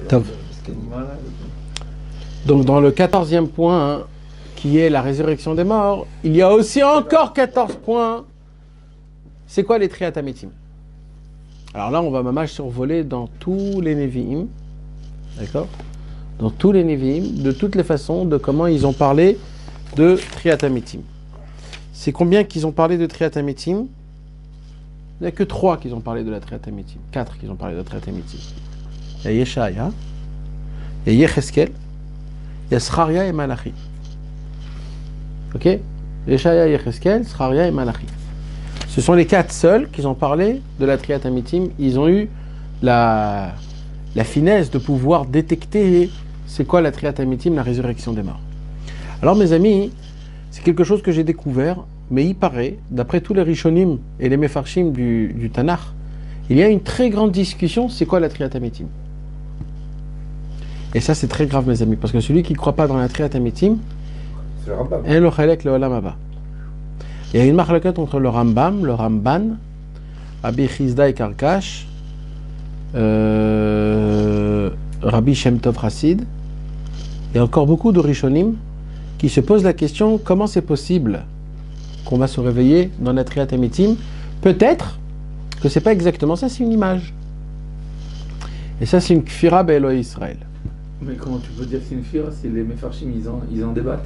Top. Donc dans le 14e point, hein, qui est la résurrection des morts, il y a aussi encore 14 points. C'est quoi les triatamétim? Alors là, on va mamash survoler dans tous les Nevi'im, d'accord? Dans tous les Nevi'im, de toutes les façons, de comment ils ont parlé de triatamétim. C'est combien qu'ils ont parlé de triatamétim? Il n'y a que 3 qui ont parlé de la triatamétim. 4 qui ont parlé de la triatamétim. Il y a Yeshaya, il y a Yecheskel, il y a Scharia et Malachi. Ok? Yeshaya, Yecheskel, Scharia et Malachi. Ce sont les 4 seuls qui ont parlé de la triatamétim. Ils ont eu la finesse de pouvoir détecter c'est quoi la triatamétim, la résurrection des morts. Alors mes amis, c'est quelque chose que j'ai découvert, mais il paraît, d'après tous les Rishonim et les Mefarshim du Tanakh, il y a une très grande discussion, c'est quoi la triatamétim? Et ça c'est très grave mes amis, parce que celui qui ne croit pas dans la triatamétim, c'est le Rambam. Et le Chalek le Olam Haba. Il y a une marloquette entre le Rambam, le Ramban, Rabbi Chizda et Karkash, Rabbi Shem Tov Hasid, et encore beaucoup de Rishonim qui se posent la question comment c'est possible qu'on va se réveiller dans la triatamétim? Peut-être que c'est pas exactement ça, c'est une image. Et ça, c'est une kfira be'Eloi Israël. Mais comment tu peux dire que c'est une kfira si les Mefarshim ils en débattent?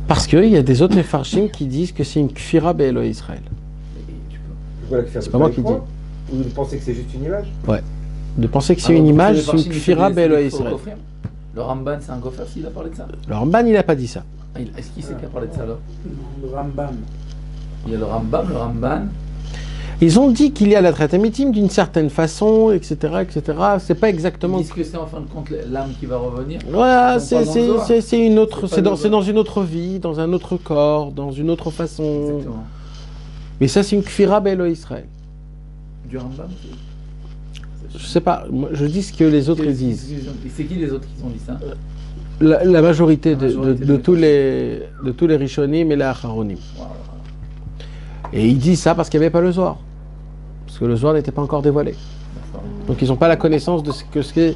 Parce qu'il y a des autres Mefarshim qui disent que c'est une kfira be'Eloi Israël. C'est pas moi qui dis. Ou de penser que c'est juste une image? Ouais. De penser que c'est une image, c'est une kfira be'Eloi Israël. Le Ramban, c'est un gopher s'il a parlé de ça? Le Ramban, il n'a pas dit ça. Est-ce qu'il sait qui a parlé de ça alors? Le Rambam. Il y a le Rambam, le Ramban. Ils ont dit qu'il y a la triatamétim d'une certaine façon, etc., etc. C'est pas exactement. Ils disent que c'est en fin de compte l'âme qui va revenir. Voilà, c'est une autre, c'est dans une autre vie, dans un autre corps, dans une autre façon. Exactement. Mais ça, c'est une kfira be'Eloi Israël. Du Rambam. Je sais pas, moi, je dis ce que les autres disent. C'est qui les autres qui ont dit ça? La majorité de tous les Rishonim et les Acharonim. Wow. Et ils disent ça parce qu'il n'y avait pas le Zohar. Parce que le Zohar n'était pas encore dévoilé. Donc ils n'ont pas la connaissance de ce qu'est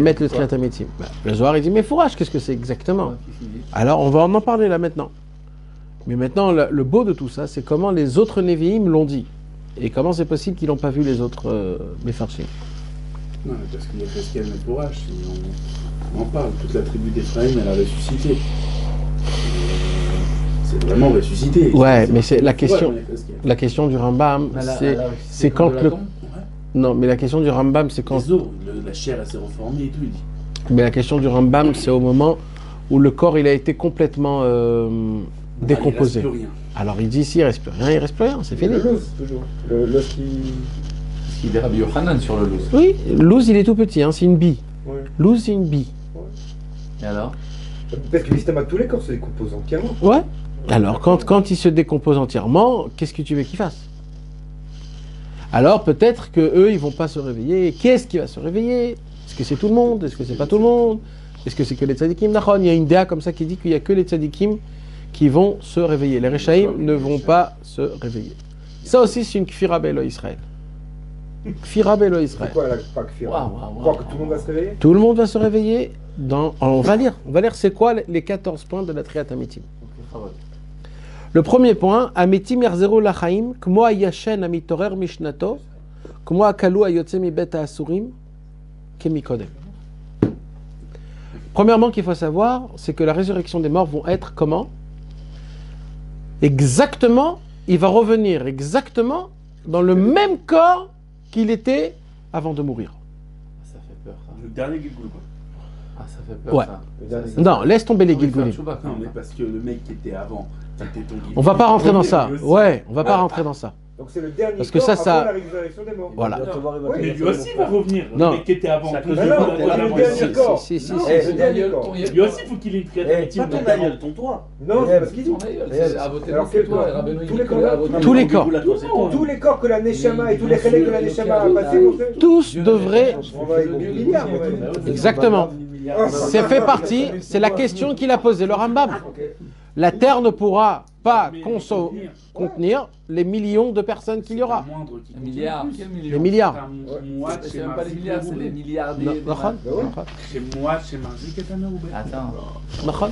mettre le triatamétim. Le Zohar il dit mais fourrage, qu'est-ce que c'est exactement? Alors on va en parler là maintenant. Mais maintenant le beau de tout ça, c'est comment les autres Nevi'im l'ont dit. Et comment c'est possible qu'ils n'ont pas vu les autres Mefarshim? Non, mais parce qu'il y a Feskel Mefourach, on en parle, toute la tribu d'Ephraïm, elle a ressuscité. C'est vraiment ressuscité. Ouais, mais c'est la question du Rambam, c'est quand le... Non, mais la question du Rambam, c'est quand... La chair, elle s'est reformée et tout, il dit. Mais la question du Rambam, c'est au moment où le corps, il a été complètement décomposé. Il reste plus rien. Alors il dit, s'il ne reste plus rien, il ne reste plus rien, c'est fini. Le louz, toujours. L'os qui... Il est Rabbi Yochanan sur le louz. Oui, l'ouz, il est tout petit, hein, c'est une bille. Ouais. L'ouz, c'est une bille. Et alors? Parce que justement, tous les corps se décomposent entièrement. Ouais. Alors, quand il se décompose entièrement, qu'est-ce que tu veux qu'il fasse? Alors, peut-être qu'eux, ils ne vont pas se réveiller. Qu'est-ce qui va se réveiller? Est-ce que c'est tout le monde? Est-ce que c'est pas tout le monde? Est-ce que c'est que les tzadikim? Il y a une déa comme ça qui dit qu'il n'y a que les tzadikim qui vont se réveiller. Les Rechaïm ne vont pas se réveiller. Ça aussi, c'est une kfira be'Eloi Israël. Kfira be'Eloi Israël. C'est quoi la pas kfira? Croire que tout le monde va se réveiller? Tout le monde va se réveiller. On va lire c'est quoi les 14 points de la triatamétim. Le premier point, Ametim yarzero lachaim, kmo ayashen amitorer mishnato, kmo akalu ayotze mibet ha'asurim, kemikodem. Premièrement, qu'il faut savoir, c'est que la résurrection des morts vont être comment? Exactement, il va revenir exactement dans le même corps qu'il était avant de mourir. Ça fait peur, ça. Le dernier Gilgul, quoi. Ah, ça fait peur, Ouais. ça. Non, laisse tomber les Gilgulim. Non, mais parce que le mec qui était avant, c'était ton Gilgul. On va pas rentrer dans ça. Ouais, on va pas rentrer dans ça. Donc c'est le dernier Parce que corps ça- avant la résurrection des morts. Voilà. Mais lui aussi va revenir. Non. Le mec qui était avant. Ça ton cause Mais Gilgul, non, la le dernière dernier fois. corps. Si, si, Non, si. le dernier corps. Lui aussi, il faut qu'il ait une créativité. Pas ton aïeul, ton toi. Non, c'est parce qu'il dit. Alors quel toi? Tous les corps. Tous les corps. Tous les corps que la Neshama et tous les cheleks que la Neshama a passé vont faire. Tous devraient... On va y gagner milliards, on va y- Exactement. C'est fait partie, c'est la question qu'il a posée, le Rambam. La terre ne pourra pas Mais contenir les millions de personnes qu'il y aura. c'est un moindre qui Un contient milliard. plus. Quel million? Les milliards. C'est un moite C'est chez même pas les Marzik milliards, c'est les Meroubé. milliardaires. Chez moi, chez Marzik et Meroubé. Attends.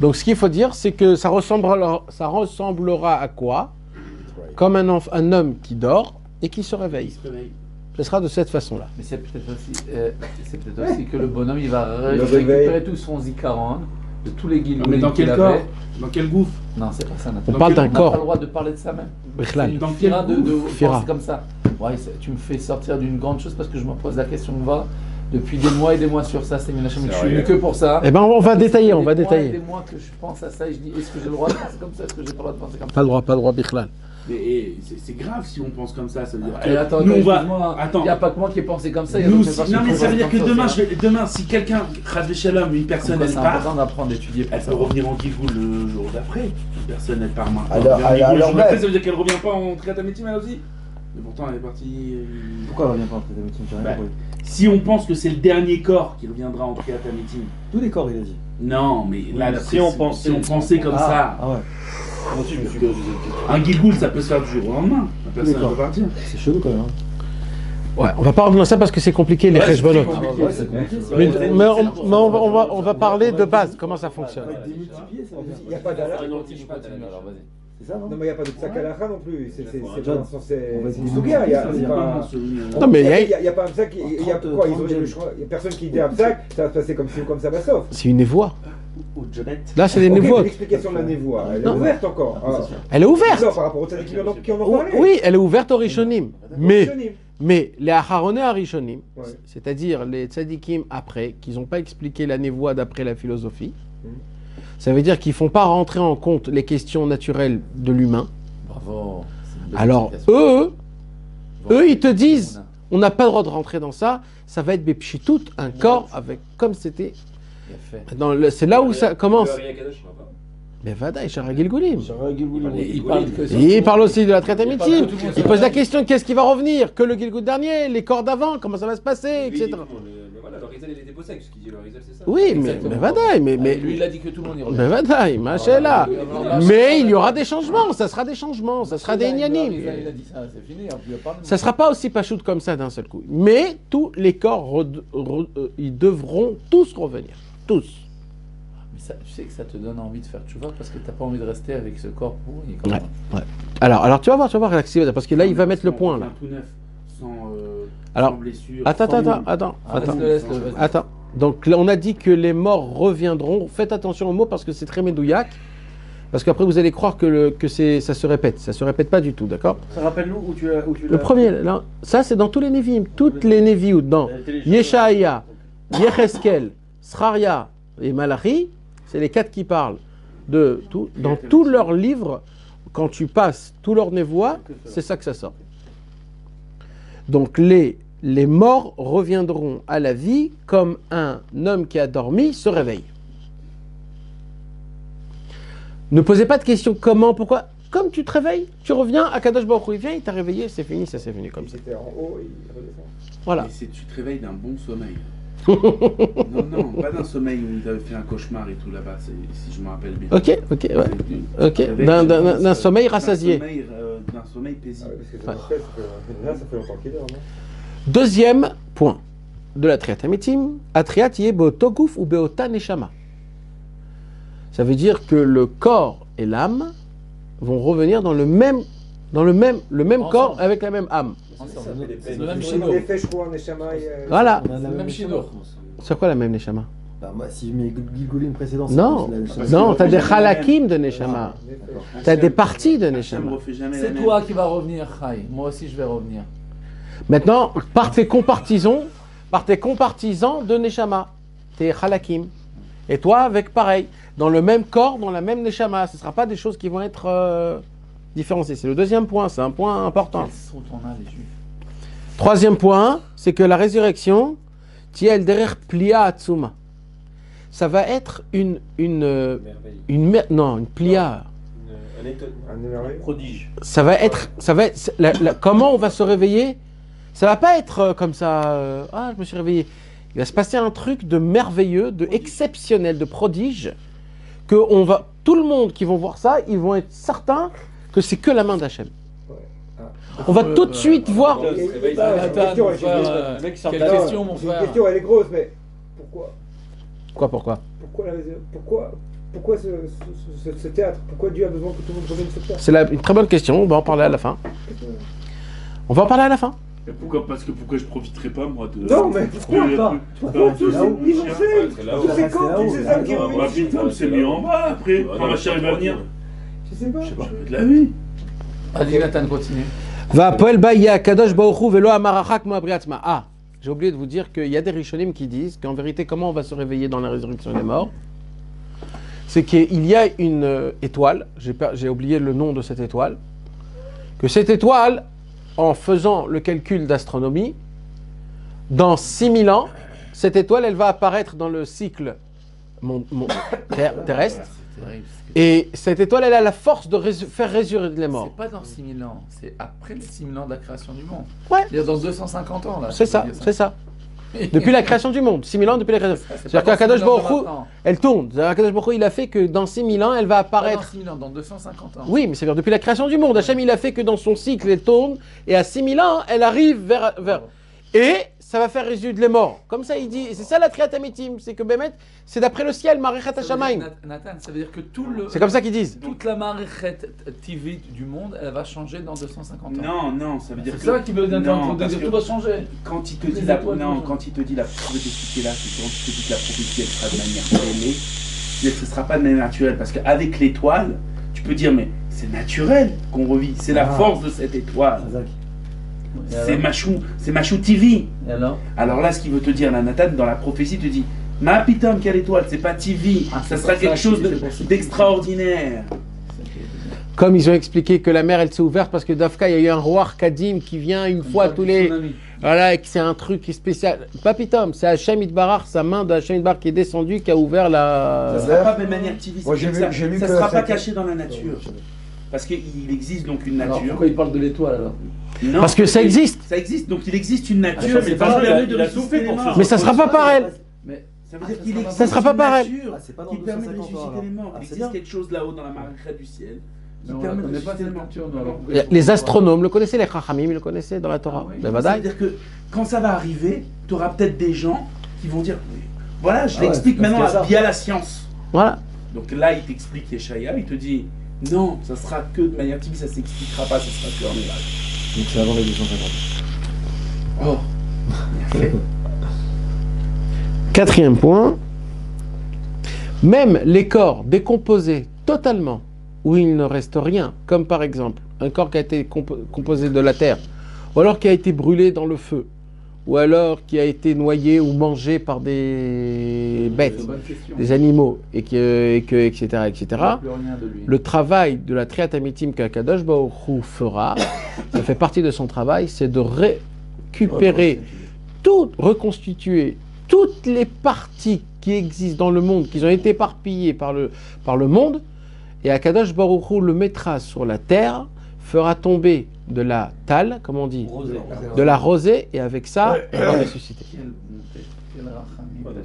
Donc ce qu'il faut dire, c'est que ça ressemblera à quoi? Comme un homme qui dort et qui se Il réveille. se réveille. Ce sera de cette façon-là. Mais c'est peut-être aussi que le bonhomme il va Le récupérer réveil. tout son zikaron de tous les guillemets. Mais dans quel corps? Dans quel gouffre? Non, c'est pas ça. Nathan. On Dans parle quel- d'un On n'a pas le corps. droit de parler de ça même. Bichlal. Dans Dans quel Fira de gouffre? Fira. penser comme ça. Ouais, tu me fais sortir d'une grande chose parce que je me pose la question va depuis des mois et des mois sur ça. C'est je suis venu que pour ça. Eh ben, on va détailler, on va Des détailler. mois que je pense à ça et je dis est-ce que j'ai le droit de penser comme ça? Est-ce que j'ai pas le droit de penser comme ça? Pas le droit, Bichlal. Mais c'est grave si on pense comme ça. Ça veut dire Et attends, nous, on va. excuse-moi, Attends. il n'y a pas que moi qui ai pensé comme ça. il y a Nous, d'autres si- personnes non, qui mais pensent ça veut dire comme que ça demain, aussi, demain, si quelqu'un, Khad Shalom, une personne, Comme quoi, elle c'est part, important d'apprendre, d'étudier pour elle peut savoir. revenir en Gigoul le jour d'après. Une personne, elle part maintenant. Alors- Elle revient en Gigoul le alors jour d'après, même. ça veut dire qu'elle revient pas en Triatamétim elle aussi. Mais pourtant, elle est partie. Pourquoi elle revient pas en Triatamétim? J'ai rien Bah, compris. Si on pense que c'est le dernier corps qui reviendra en Triatamétim. Tous les corps, il a dit. Non, mais là, Oui, si on pensait comme ça, Ah ouais. Moi aussi, je me suis posé cette question. un Gigoul, ça peut se faire du jour au lendemain. La personne elle D'accord. peut partir. C'est chelou quand même. Hein. Ouais, on va pas revenir à ça parce que c'est compliqué les cheshbonot. Ah, ouais, Ouais, c'est compliqué. ça. Mais on va parler de base, comment ça fonctionne. Ouais, démultiplier, ça veut dire. Il n'y a pas d'allah. Alors, vas-y. C'est ça, non? Non, mais il n'y a pas de psakalacha non plus. C'est John, c'est on va du dire- souga. Il y a C'est pas. Non, mais Il y a pas un psak. Il y a quoi? Ils ont le choix. Il y a personne qui dit un psak. Ça va se passer comme ça va sauf. C'est une névoie. Ou Jonet. Là, c'est des Ok, névoies. l'explication de la névoie, elle est Non. ouverte encore. Ah, c'est sûr. Elle est ouverte. Non, par rapport aux tzadikim qui en ont Oh, parlé. oui, elle est ouverte aux Rishonim. Mais Rishonim. les Aharonés à Rishonim, Ouais. c'est-à-dire les tzadikim après, qui n'ont pas expliqué la névoie d'après la philosophie, Mhm. ça veut dire qu'ils ne font pas rentrer en compte les questions naturelles de l'humain. Bravo. C'est une belle Alors, explication. eux, ils te disent, on n'a pas le droit de rentrer dans ça, ça va être Bepshitout, un corps avec, comme c'était. Bien fait. C'est là où ça commence. Mais Vadaï, Shara Gilgulim. Il parle que Et il parle aussi de la traite Il parle amitim. que tout le monde Il se pose la réveille. question qu'est-ce qui va revenir? Que le Gilgul dernier, les corps d'avant, comment ça va se passer, etc. Voilà, le Rizal il était possèque, ce qu'il dit le Rizal c'est ça. Oui, Exactement. mais Vadaï, mais Lui, il a dit que tout le monde y revient. mais Vadaï, machallah. Mais il y aura des changements, ça sera des changements, ça sera des Il a inyanim. dit ça, c'est fini. Il y a pas de- Ça sera pas aussi pachout comme ça d'un seul coup. Mais tous les corps, ils devront tous revenir. Tous. Mais ça, tu sais que ça te donne envie de faire tchouva parce que t'as pas envie de rester avec ce corps pourri. Quand Ouais. même. Alors tu vas voir, parce que là, il va mettre le point, là. Tout neuf, sans Alors, blessure. Attends. Ah, laisse-le, vas-y. Attends. Donc là, on a dit que les morts reviendront. Faites attention aux mots parce que c'est très médouillac. Parce qu'après, vous allez croire que ça se répète. Ça se répète pas du tout, d'accord? Ça rappelle-nous où tu l'as. Le premier, là, ça c'est dans tous les Nevi'im. Toutes les Nevi'im, dans Yeshaïa, Yecheskel, Sraria et Malachi, c'est les quatre qui parlent de tout. Dans tous leurs livres, quand tu passes tous leurs névois, c'est ça que ça sort. Donc les morts reviendront à la vie comme un homme qui a dormi se réveille. Ne posez pas de questions comment, pourquoi. Comme tu te réveilles, tu reviens à Kadosh Baruch Hu, il vient, il t'a réveillé, c'est fini, ça c'est fini comme ça. C'était en haut, il redescend. Voilà. Mais tu te réveilles d'un bon sommeil. non, pas d'un sommeil où ils avaient fait un cauchemar et tout là-bas, si je me rappelle bien. Ok, ouais. Ok, d'un sommeil rassasié. D'un sommeil Ah paisible. oui, parce que ça fait longtemps qu'il dort, non? Deuxième point de la Triat Amitim, Atriat Yebo Toguf ou Beota Neshama. Ça veut dire que le corps et l'âme vont revenir dans le même Ensemble. corps avec la même âme. C'est le même Ils ont chino. des faits, je crois, en Neshama. Voilà. On a la Même même chino. chose. C'est quoi la même Neshama? Bah, moi, si je mets Gilgulim précédent, c'est Non, plus la- non, t'as des refait jamais halakim de Neshama. T'as des parties de Neshama. C'est toi qui vas revenir, Chai. Moi aussi, je vais revenir. Maintenant, par tes compartisans de Neshama, tes halakim. Et toi, avec pareil, dans le même corps, dans la même Neshama. Ce ne sera pas des choses qui vont être différenciées. C'est le deuxième point, c'est un point important. Quels sont ton âme, les juifs? Troisième point, c'est que la résurrection, Tiel derer plia atsuma. Ça va être une plia. Prodige. Ça va être comment on va se réveiller. Ça va pas être comme ça. Ah, je me suis réveillé. Il va se passer un truc de merveilleux, de exceptionnel, de prodige, que tout le monde qui vont voir ça, ils vont être certains que c'est que la main d'Hachem. On va tout de suite voir. Quelle question, mon frère? Une question, elle est grosse, mais pourquoi? Pourquoi Pourquoi ce théâtre? Pourquoi Dieu a besoin que tout le monde revienne sur terre? C'est une très bonne question, on va en parler à la fin. On va en parler à la fin. Et pourquoi je profiterais pas, moi, de... Non, mais pourquoi pas? Pourquoi tous ces hommes qui reviennent? Putain, c'est mieux en bas, après, quand ma chérie va venir. Je sais pas. De la vie. Allez, Nathan, continue. Va Poel Baya Kadosh Baruchu Velo Amarachak Moabriatma. Ah, j'ai oublié de vous dire qu'il y a des Rishonim qui disent qu'en vérité, comment on va se réveiller dans la résurrection des morts? C'est qu'il y a une étoile, j'ai oublié le nom de cette étoile, que cette étoile, en faisant le calcul d'astronomie, dans 6000 ans, cette étoile, elle va apparaître dans le cycle terrestre. Et cette étoile, elle a la force de faire résurrecter les morts. C'est pas dans 6000 ans, c'est après les 6000 ans de la création du monde. Ouais. C'est-à-dire dans 250 ans, là. C'est ça, c'est ça. Depuis la création du monde, 6000 ans depuis la création. C'est-à-dire qu'Akadosh Baruch Hu, elle tourne. Akadosh Baruch Hu, il a fait que dans 6000 ans, elle va apparaître. Pas dans 6000 ans, dans 250 ans. Oui, mais c'est-à-dire depuis la création du monde. Hachem, il a fait que dans son cycle, elle tourne, et à 6000 ans, elle arrive vers... Et ça va faire résoudre les morts. Comme ça, il dit, et c'est ça la Triat Amitim, c'est que Bémet, c'est d'après le ciel, Marechat Hashamayim. Nathan, ça veut dire que tout le... C'est comme ça qu'ils disent. Toute la Marechet TV du monde, elle va changer dans 250 ans. Non, ça veut dire que... C'est ça qui veut dire que tout va changer. Quand il te dit la prophétie là, je veux t'expliquer là, c'est quand il te dit que la prophétie elle sera de manière télé, ce ne sera pas de manière naturelle, parce qu'avec l'étoile, tu peux dire mais c'est naturel qu'on revit, c'est la force de cette étoile. C'est Machou TV. Et alors là, ce qu'il veut te dire, là, Nathan, dans la prophétie, il te dit Ma pitam, quelle étoile, c'est pas TV, ça sera quelque chose d'extraordinaire. Comme ils ont expliqué que la mer, elle s'est ouverte parce que Dafka, il y a eu un roi Kadim qui vient une fois tous les... Voilà, et que c'est un truc spécial. Pas pitam, c'est Hachem Itbarach, sa main de Hachem Itbarach qui est descendue, qui a ouvert la... Ça sera pas de manière TV, ça sera pas caché dans la nature. Ouais, Parce qu'il existe donc une nature. Alors pourquoi il parle de l'étoile alors? Non, parce que ça existe. Ça existe, donc il existe une nature, Ah, mais c'est pas pas permet vrai, de ressusciter les morts. Mais ça sera pas pareil. Mais Ça veut dire qu'il existe Ça sera pas une pareil. nature Ah, c'est pas dans qui permet de 250 ans, ressusciter les morts. alors. Ah, Il c'est existe bien. quelque chose là-haut dans la marée du ciel qui on ne permet de connaît pas ressusciter cette les morts. nature, nous, alors. Les astronomes le connaissaient, les Chachamim, ils le connaissaient dans la Torah. Ah oui. Ben, Ça Vadaï. veut dire que quand ça va arriver, tu auras peut-être des gens qui vont dire voilà, je Ah ouais, l'explique parce maintenant qu'il y a ça. via la science. Voilà. Donc là, il t'explique Yeshaya, il te dit non, ça sera que de manière TV, ça s'expliquera pas, ça sera que en miracle. Donc c'est avant les 250. Oh, bien fait. Quatrième point. Même les corps décomposés totalement, où il ne reste rien, comme par exemple un corps qui a été composé de la terre, ou alors qui a été brûlé dans le feu, ou alors qui a été noyé ou mangé par des bêtes, des animaux, etc., etc. Le travail de la Triat Amitim qu'Akadosh Baruch Hu fera, ça fait partie de son travail, c'est de récupérer, reconstituer toutes les parties qui existent dans le monde, qui ont été éparpillées par le monde, et Akadosh Baruch Hu le mettra sur la terre, fera tomber de la talle, comme on dit, de la rosée, et avec ça, elle va ressusciter.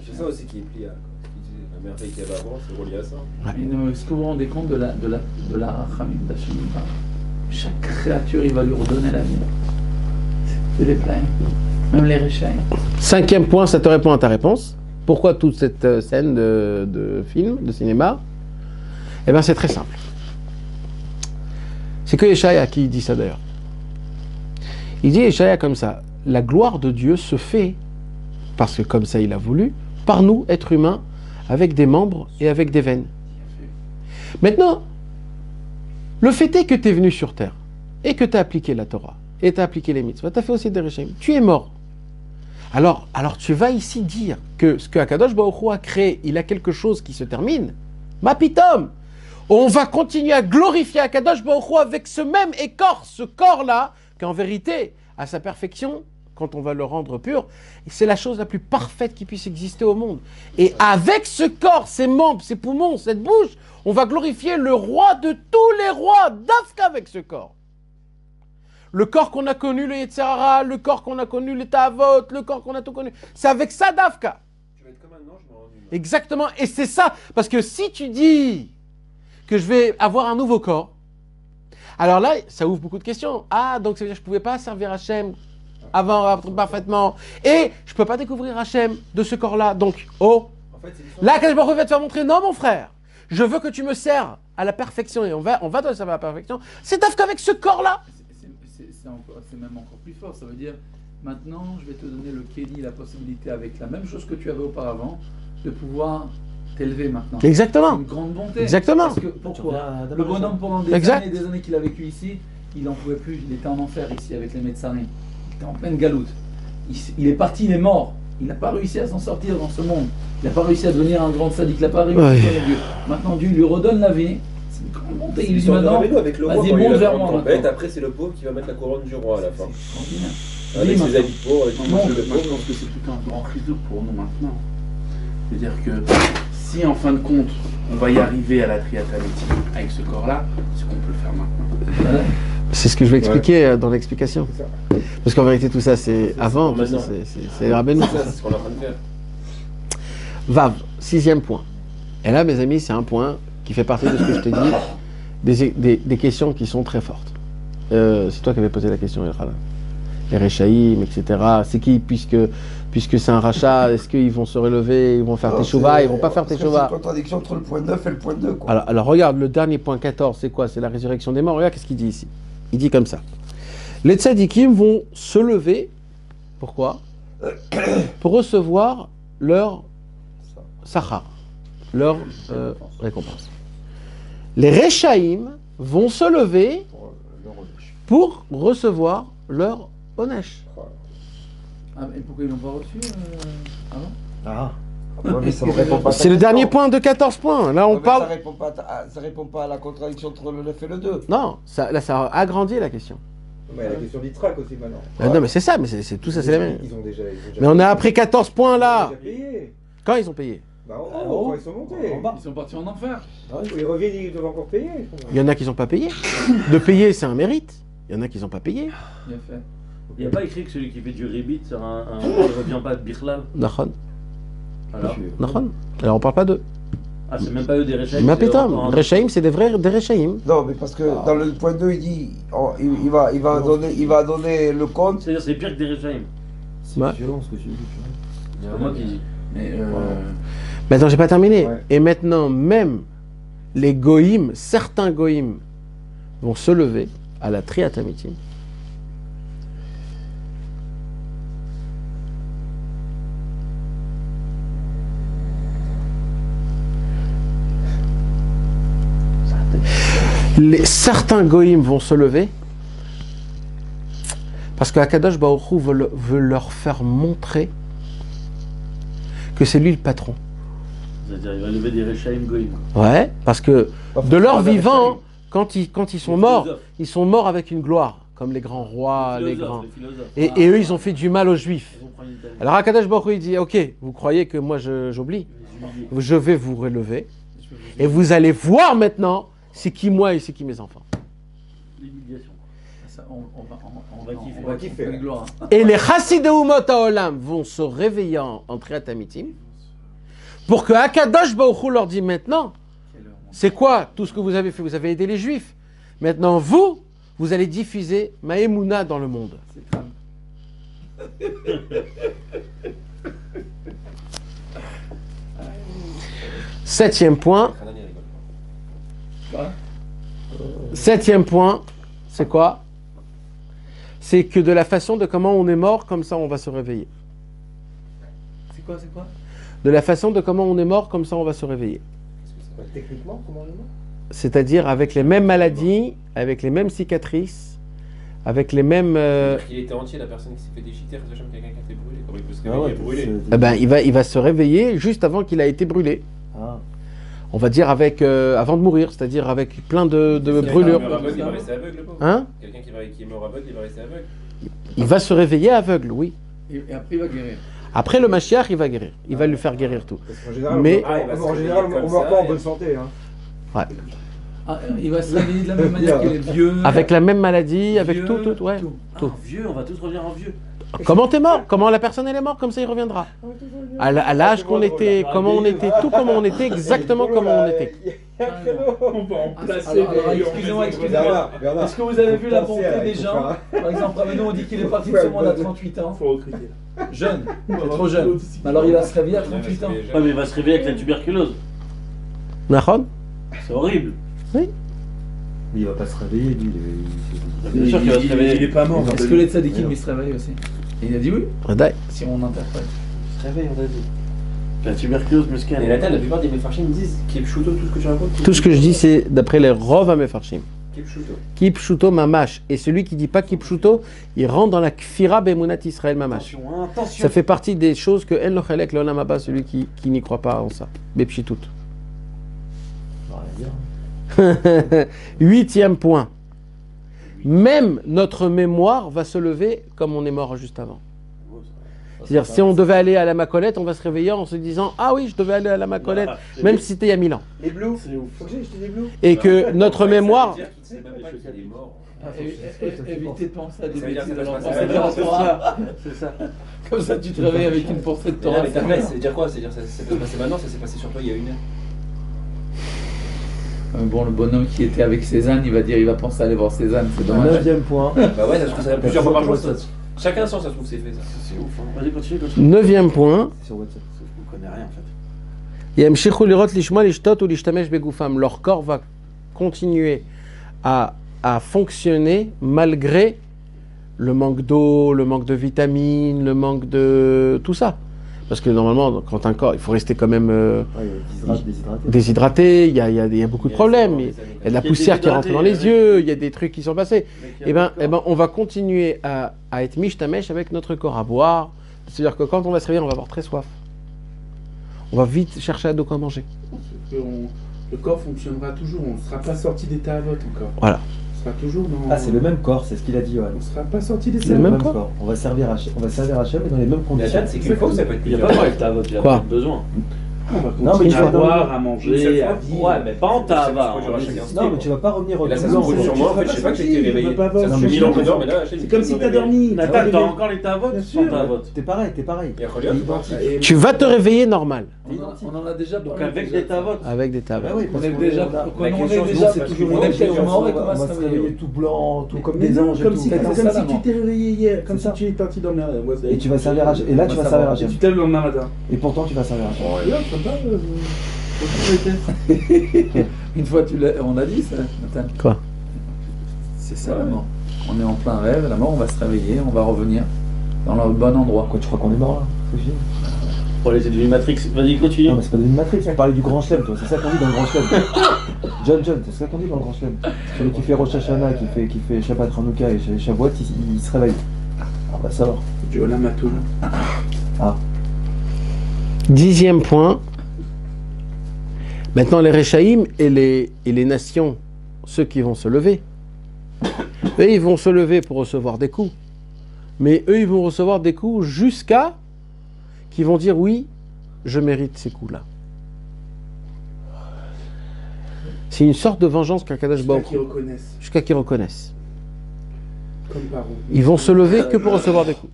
C'est ça aussi qui est plié. La merveille qu'il y avait avant, c'est relié à ça. Est-ce que vous vous rendez compte de la rachamim d'Hachem? Chaque créature, il va lui redonner la vie. C'est des pleins. Même les Réchaïs. Cinquième point, ça te répond à ta réponse. Pourquoi toute cette scène de film, de cinéma? Eh bien, c'est très simple. C'est que Yeshaya qui dit ça d'ailleurs. Il dit Yeshaya comme ça, la gloire de Dieu se fait, parce que comme ça il a voulu, par nous, êtres humains, avec des membres et avec des veines. Maintenant, le fait est que tu es venu sur terre, et que tu as appliqué la Torah, et tu as appliqué les mitzvot, tu as fait aussi des régimes, tu es mort. Alors tu vas ici dire que ce que Akadosh Baruch Hu a créé, il a quelque chose qui se termine. Ma pitom! On va continuer à glorifier Akadosh Baruch Hu avec ce même écorce, ce corps-là, qu'en vérité, à sa perfection, quand on va le rendre pur, c'est la chose la plus parfaite qui puisse exister au monde. Et avec ce corps, ses membres, ses poumons, cette bouche, on va glorifier le roi de tous les rois, d'Afka avec ce corps. Le corps qu'on a connu, le Yetzirara, le corps qu'on a connu, le Ta'avot, le corps qu'on a tout connu, c'est avec ça d'Afka. Tu vas être comme un ange, mais en humain. Exactement, et c'est ça, parce que si tu dis que je vais avoir un nouveau corps. Alors là, ça ouvre beaucoup de questions. Ah, donc ça veut dire que je ne pouvais pas servir Hachem avant parfaitement. Et je ne peux pas découvrir Hachem de ce corps-là. Donc, oh, En fait, c'est là, Kadosh Baruch Hu va te faire montrer, non mon frère, je veux que tu me sers à la perfection. Et on va te servir à la perfection. C'est taf qu'avec ce corps-là. C'est même encore plus fort. Ça veut dire, maintenant, je vais te donner le kéli, la possibilité, avec la même chose que tu avais auparavant, de pouvoir t'élever maintenant. C'est Exactement. une grande bonté. Exactement. Parce que, pourquoi le bonhomme, pendant des Exact. années et des années qu'il a vécu ici, il n'en pouvait plus. Il était en enfer ici avec les médecins. Il était en pleine galoute. Il est parti, il est mort. Il n'a pas réussi à s'en sortir dans ce monde. Il n'a pas réussi à devenir un grand sadique. Il n'a pas réussi à devenir Dieu. Maintenant, Dieu lui redonne la vie. C'est une grande bonté. Il lui dit maintenant, avec le roi, vas-y, quand il monte a vers la moi tempête, maintenant. après c'est le pauvre qui va mettre la couronne du roi à la fin. C'est extraordinaire. Avec Oui, ses habits de pauvre, avec tout Moi, le je monde de pauvre. pense que c'est plutôt un grand risque pour nous maintenant. C'est-à-dire que si en fin de compte, on va y arriver à la triathamétie avec ce corps-là, c'est qu'on peut le faire maintenant. Voilà. C'est ce que je vais expliquer dans l'explication. C'est ça. Parce qu'en vérité, tout ça, c'est avant. pour tout ça, maintenant. c'est Rabbeinu. C'est ça, c'est ce qu'on est en train de faire. Vav, 6e point. Et là, mes amis, c'est un point qui fait partie de ce que je te dis, des questions qui sont très fortes. C'est toi qui avais posé la question, Elkhala. Les Rechaïm, etc. C'est qui, puisque c'est un rachat, est-ce qu'ils vont se relever, ils vont faire Teshuvah, ils vont pas faire parce que C'est Teshuvah? une contradiction entre le point 9 et le point 2. Quoi. Alors, regarde, le dernier point 14, c'est quoi? C'est la résurrection des morts. Regarde qu'est-ce qu'il dit ici. Il dit comme ça. Les tzadikim vont se lever. Pourquoi? Pour recevoir leur sachar, leur récompense. Les Rechaïm vont se lever pour recevoir leur onesh. Ah, et pourquoi ils l'ont pas reçu avant? Ah. Ouais, mais ça ne répond pas à ta C'est le question. dernier point de 14 points. Là, on Ouais, mais parle... Ça répond pas à la contradiction entre le 9 et le 2. Non, là, ça a agrandi la question. Mais il y a la question d'Itrak aussi maintenant. Non, mais c'est ça, mais tout ça, c'est la même. Ils ont déjà Mais on a après 14 points là. Ils ont déjà payé. Quand ils ont payé? Bah, en haut, quand ils sont montés. En bas. Ils sont partis en enfer. Ils reviennent, ils doivent encore payer. Il y en a qui n'ont pas payé. De payer, c'est un mérite. Il y en a qui n'ont pas payé. Bien fait. Il n'y a pas écrit que celui qui fait du ribit sur il ne revient pas de Birlav. Nachon. Alors Nachon. Alors on parle pas d'eux. Ah, c'est même pas eux des Rechaïm. Mais c'est pétam, encore un- Rechaïm, c'est des vrais des Rechaïm. Non, mais parce que dans le point 2, il dit il va donner le compte. C'est-à-dire c'est pire que des Rechaïm. C'est Ouais. violent ce que tu dis. Tu C'est pas moi qui dis. Mais Mais attends, j'ai pas terminé. Ouais. Et maintenant, même les goïms, certains goïms, vont se lever à la triatamitim. Certains goïms vont se lever parce que Akadosh Baruch Hu veut leur faire montrer que c'est lui le patron. C'est-à-dire il va lever des Rechaïm Goïm. Ouais, parce que de leur vivant, quand ils sont morts, ils sont morts avec une gloire, comme les grands rois, les grands. Et eux, ils ont fait du mal aux Juifs. Alors Akadosh Baruch Hu, il dit, ok, vous croyez que moi j'oublie? Je vais vous relever et vous allez voir maintenant c'est qui moi et c'est qui mes enfants. L'humiliation. Ça, on va kiffer. On va kiffer. Avec gloire. Et les Chassidei Umot Haolam vont se réveiller en Triatamitim pour que Akadosh Baruch Hu leur dit maintenant, c'est quoi tout ce que vous avez fait? Vous avez aidé les Juifs. Maintenant, vous allez diffuser ma Emouna dans le monde. C'est crâne. 7e point. Hanan, il rigole pas. 7e point, c'est quoi? C'est que de la façon de comment on est mort, comme ça on va se réveiller. C'est quoi? De la façon de comment on est mort, comme ça on va se réveiller. Techniquement, comment on est mort? C'est-à-dire avec les mêmes maladies, avec les mêmes cicatrices, avec les mêmes... Il était entier, la personne qui s'est fait déchiqueter, sachant quelqu'un qui a été brûlé. Comment il peut se Ah réveiller ouais, brûlé? Eh ben, il va se réveiller juste avant qu'il a été brûlé. Ah. On va dire avant de mourir, c'est-à-dire avec plein de brûlures. Quelqu'un qui meurt aveugle, il va rester aveugle, le pauvre. Hein? Quelqu'un qui est mort aveugle, il va rester aveugle. Il va se réveiller aveugle, oui. Et après, il va guérir. Après le Mashiach, il va guérir. Il va lui faire guérir tout. Parce qu'en général, Mais- en général, on meurt pas en bonne santé. Hein. Ah, il va se réveiller de la même manière qu'il est vieux. Avec la même maladie, avec vieux, tout, ouais. Ah, vieux, on va tous revenir en vieux. Comment t'es mort? Comment la personne elle est morte? Comme ça il reviendra. À l'âge qu'on était, comment on était, tout comment on était, exactement comment on était. On va en placer. Alors, excusez-moi. Bernard, Est-ce que vous avez vu la Faut bonté penser à- des il faut gens? faire Par exemple, Rameno, on dit qu'il est parti de ce monde à 38 ans. Faut recruter. Jeune, il est trop jeune. Mais alors il va se réveiller à 38 ans. Ouais, mais il va se réveiller avec la tuberculose. Nahon? C'est horrible. Il va pas se réveiller, lui. Bien sûr qu'il va se Il réveiller. est pas mort. Est-ce que les tzadikim ils se réveillent aussi? Et il a dit oui, Radai. si on interprète. Il se réveille, on a dit. La tuberculose Et muscale. la plupart des méfarchim me disent Kipchuto, tout ce que tu racontes. Tout ce que je dis, c'est d'après les Rov Amefarshim. Kipchuto. Kipshuto Mamash. Et celui qui dit pas Kipshuto, il rentre dans la Kfira Bemunat Israël Mamash. Attention, hein, attention. Ça fait partie des choses que En Lochelek Leonam Abba, celui qui n'y croit pas en ça. Bepshitut. Huitième point. Même notre mémoire va se lever comme on est mort juste avant. C'est-à-dire, si on devait aller à la Macolette, on va se réveiller en se disant ah oui, je devais aller à la Macolette, même si c'était il y a 1000 ans. Les blues. C'est ouf. Faut que j'aie des blues. Et que notre mémoire. Ça veut dire qu'il sait même pas qu'il est mort. Évitez de penser à des Ça veut dire bêtises que ça alors se passe pensez pas. à la Torah. C'est ça. Comme ça tu te réveilles avec une pensée de Mais Torah. là, mais ta place, ça veut dire quoi? C'est-à-dire ça s'est pas passé maintenant, ça s'est passé sur toi il y a 1 heure. Bon, le bonhomme qui était avec Cézanne, il va dire il va penser à aller voir Cézanne, c'est dommage. 9e point. Bah ouais, ça se trouve ça plusieurs fois par jour. Ça. Chacun sens, ça se trouve c'est fait ça. C'est ouf. Hein. Vas-y, continue. Neuvième point. C'est sur WhatsApp. Sauf qu'on connaît rien en fait. Yamshichu lirot lishma lishtot ou lishtamesh begufam. Leur corps va continuer à fonctionner malgré le manque d'eau, le manque de vitamines, le manque de tout ça. Parce que normalement, quand un corps, il faut rester quand même déshydraté, il y a beaucoup de problèmes. Il y a de la poussière qui rentre dans les yeux, il y a des trucs qui sont passés. Eh ben, on va continuer à être mishtamesh avec notre corps, à boire. C'est-à-dire que quand on va se réveiller, on va avoir très soif. On va vite chercher à de quoi manger. Le corps fonctionnera toujours, on ne sera pas sorti des Tahavot encore. Voilà. On sera toujours dans. Ah, c'est le même corps, c'est ce qu'il a dit, ouais. On ne sera pas sorti des C'est Tahavot. le même corps. corps. On va servir Hachem, mais dans les mêmes La conditions. chatte, c'est qu'une fois que ça peut être Il n'y a plusieurs. pas de avec ta vote, il n'y a Quoi pas besoin. On va Non, mais continuer tu à vas dans boire, le- à Une manger, seule à fois. vivre. Ouais, mais pas en ta va. Non, mais tu vas pas revenir au Et là, ça se blanc. pose sur moi, en fait, je sais pas que j'ai été réveillé. Tu vas pas Ça voir. fait 1000 ans que je dors, mais là, C'est comme si tu as dormi. Nathan, t'as encore les ta vote Bien sans sûr. ta vote. T'es pareil. Il y a Relief ou pas? Tu vas te réveiller normal, On en a déjà Donc parlé. avec des ta vote. avec des tables. Bah oui, On parce est qu'on déjà, on a- on est question, déjà, c'est toujours on la est même quasiment chose, mort et on comment va ça se va réveiller tout blanc, tout comme Mais des non, anges et comme tout. si C'est ça, la tu mort. t'es réveillé hier, comme C'est ça. si tu es parti dormir. Et tu vas servir Hachem. Et là, tu vas servir Et Hachem. tu t'aimes le lendemain matin. Et pourtant, tu vas servir Hachem. Là, ça va, Une fois, on a dit ça, Nathan. Quoi? C'est ça la mort. On est en plein rêve, la mort, on va se réveiller, on va revenir dans le bon endroit. Quoi, tu crois qu'on est mort là? C'est fini. Pour les devenu Matrix. Vas-y, continue. Non, mais c'est pas devenu Matrix, on parlait du grand chelem, toi. C'est ça qu'on dit dans le grand chelem. John, c'est ça qu'on dit dans le grand chelem. Celui qui fait Rosh Hashanah, qui fait Shabbat Hanouka et Shavuot, il se réveille. Ah bah ça va. Du Olam Atoul. 10e point. Maintenant, les Réchaïm et les nations, ceux qui vont se lever, eux, ils vont se lever pour recevoir des coups. Mais eux, ils vont recevoir des coups jusqu'à qu'ils vont dire oui, je mérite ces coups-là. C'est une sorte de vengeance qu'Akadosh Jusqu'à Baruch qu'ils reconnaissent. jusqu'à qu'ils reconnaissent. Comme Paro. Ils vont se lever que pour recevoir des coups.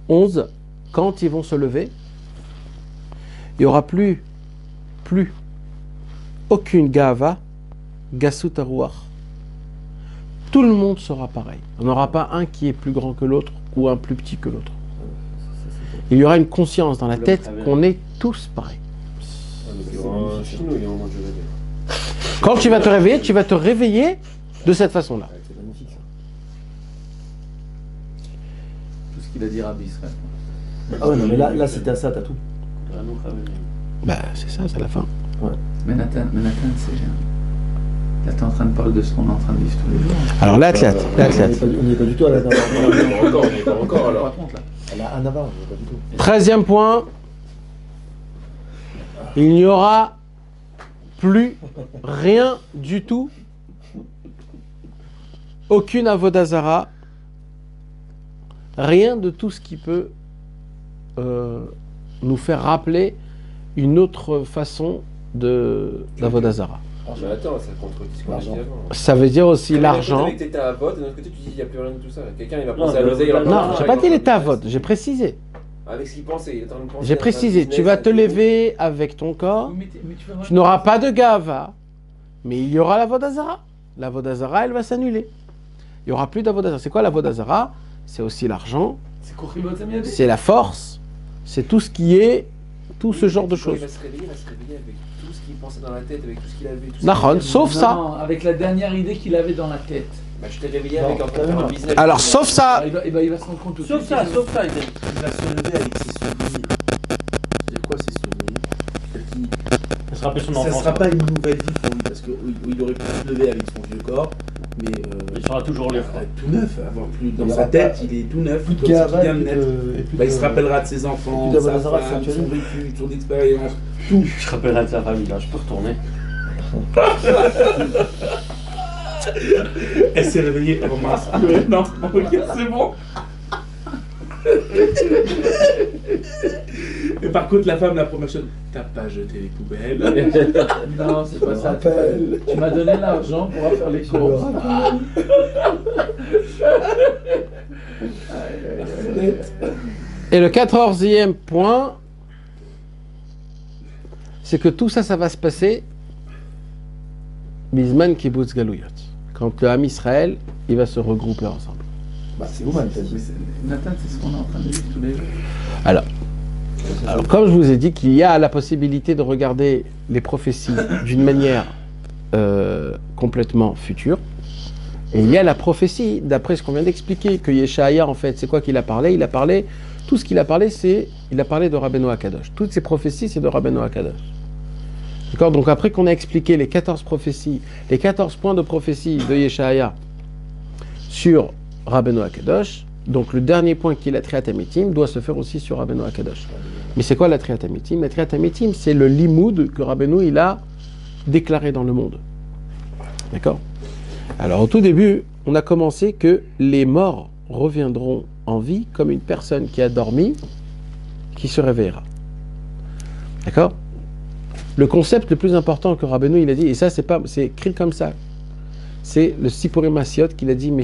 11. Quand ils vont se lever, il n'y aura plus aucune gava, gasut aruach. Tout le monde sera pareil. On n'aura pas un qui est plus grand que l'autre ou un plus petit que l'autre. Il y aura une conscience dans la tête qu'on est tous pareils. Quand tu vas te réveiller, tu vas te réveiller de cette façon-là. C'est magnifique ça. Tout ce qu'il a dit Rabbi Israël. Ah ouais, non, mais là c'était à ça, t'as tout. Bah, c'est ça, c'est la fin. Mais Nathan, c'est... Là, t'es en train de parler de ce qu'on est en train de vivre tous les jours. Alors là, athlète, On n'y est pas du tout à la Nava. Encore alors. Par contre, là. À la Nava, on n'y est pas du tout. 13e point. Il n'y aura plus rien du tout. Aucune avodazara. Rien de tout ce qui peut nous faire rappeler une autre façon d'avodazara. Mais attends, ça contredit ce qu'on a dit avant. Ça veut dire aussi l'argent. Avec tes Tahavot, et d'un autre côté, tu dis il n'y a plus rien de tout ça. Quelqu'un il va Non, penser à l'oseille. Non, j'ai pas dit les tavotes, j'ai précisé. Avec ce qu'il pensait, il est en train de penser J'ai à un précisé, business, tu vas à te tout. lever avec ton corps, Oui, mais tu vas voir- tu n'auras pas de gava, mais il y aura la vodazara. La vodazara, elle va s'annuler. Il n'y aura plus d'avodazara. C'est quoi la vodazara? C'est aussi l'argent, C'est Kochibot Samiyadé. c'est la force, c'est tout ce qui est, tout ce genre de Quand choses. il va se réveiller avec tout ce qu'il pensait dans la tête, avec tout ce qu'il avait. Tout ce Nahon, qu'il avait. sauf ça. Non, avec la dernière idée qu'il avait dans la tête. Bah, je t'ai réveillé Non, avec en train de faire un business. Alors, sauf ça, Il va se rendre compte tout de Sauf suite. ça, il va se lever avec ses souvenirs. C'est quoi ses souvenirs? C'est-à-dire Ça se rappelle son que ça ne enfance. sera pas une nouvelle vie pour lui, parce qu'il aurait pu se lever avec son vieux corps, mais Il sera toujours libre. tout neuf, avoir plus dans Il y sa aura tête, pas- il est tout neuf, Plus de comme si gava, il vient de plus naître. de- et plus Bah, il de- se rappellera de ses enfants, plus de sa d'Abazara, femme, c'est son actuel. vécu, son expérience, tout. Je rappellerai de sa famille, là, je peux retourner. Elle s'est réveillée, oh mince, non, ok, c'est bon. Mais par contre, la femme, la première chose, t'as pas jeté les poubelles. Non, c'est pas me ça. rappelle. Tu m'as donné l'argent pour faire les courses. et le 14e point, c'est que tout ça, ça va se passer Bisman Kibbutz Galouyot. Quand le Ham Israël, il va se regrouper ensemble. Bah, c'est Ouman, t'as dit. Nathan, c'est ce qu'on est en train de vivre tous les jours. Alors, comme je vous ai dit qu'il y a la possibilité de regarder les prophéties d'une manière complètement future, et il y a la prophétie, d'après ce qu'on vient d'expliquer, que Yeshaya, en fait, c'est quoi qu'il a parlé? Il a parlé, tout ce qu'il a parlé, il a parlé de Rabbeinu Akadosh. Toutes ces prophéties, c'est de Rabbeinu Akadosh. D'accord? Donc après qu'on a expliqué les 14 prophéties, les 14 points de prophétie de Yeshaya sur Rabbeinu Akadosh, donc le dernier point qui est la Triat Amitim doit se faire aussi sur Rabbeinu Akadosh. Mais c'est quoi la Triat Amitim? La Triat Amitim, c'est le limoud que Rabbeinu il a déclaré dans le monde. D'accord? Alors au tout début, on a commencé que les morts reviendront en vie comme une personne qui a dormi, qui se réveillera. D'accord? Le concept le plus important que Rabbeinu il a dit, et ça c'est écrit comme ça, c'est le Sipurim Asiot qu'il a dit, mais